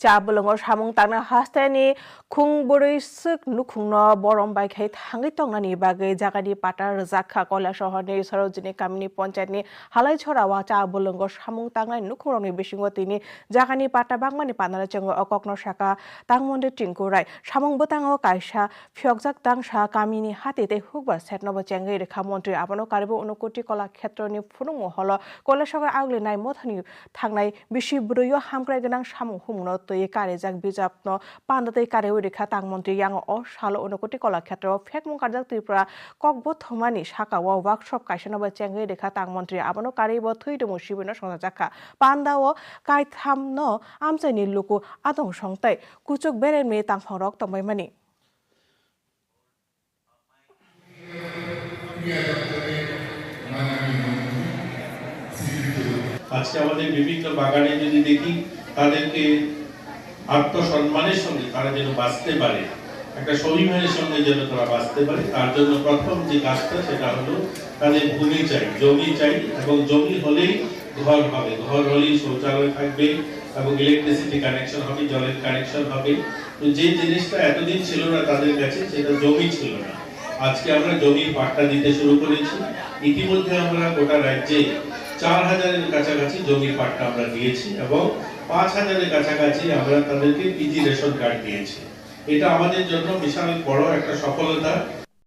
cha bulungo samung tangna hastani khungboroi suk nukhungno borom baikhai thangai tongnani bagai jagani pata rjakha koila shahorni sarojini kamini panchayatni halai chorawa cha bulungo samung tangnai nukhuroni bisingo tini jagani pata bangmani panara chengo okokno saka tangmonde tingkurai samung botango kaisa phyokjak tangsa kamini hatete hukbar setnobo chengai rekha mantri abano karibo unukoti kola khetroni phunung holo koila shahor aglinai mothani thangnai bisi broyo hamkrai ganang samung humno tui karijak bijapno pandate karewi rekha tangmantri yang o salo unukoti kola khetro phekmung karjak tripura kokbo thomani sakawo workshop kaisanobo chengai rekha tangmantri abano karibo thuidomo sibino songjakha pandao kaithamno amchaini luku adong songtai kuchuk beremi tangphangrok tongbaimani আজকে আমাদের বিভিন্ন বাগানে যদি দেখি তাদেরকে আত্মসম্মানের সঙ্গে তারা যেন বাঁচতে পারে একটা স্বাভিমানের সঙ্গে যেন তারা বাঁচতে পারে তার জন্য প্রথম যে কাজটা সেটা হলো তাদের ভূমি চাই জমি চাই এবং জমি হলেই ঘর হবে ঘর হলেই শৌচালয় থাকবে এবং ইলেকট্রিসিটি কানেকশন হবে জলের কানেকশন হবে তো যে জিনিসটা এতদিন ছিল না তাদের কাছে সেটা জমি ছিল না আজকে আমরা জমির পাট্টা দিতে শুরু করেছি ইতিমধ্যে আমরা গোটা রাজ্যে 4000-এর কাছাকাছি জমির পাট্টা আমরা দিয়েছি এবং 5000-এর কাছাকাছি আমরা তাদেরকে পিজি রেশন কার্ড দিয়েছি এটা আমাদের জন্য বিশাল বড় একটা সফলতা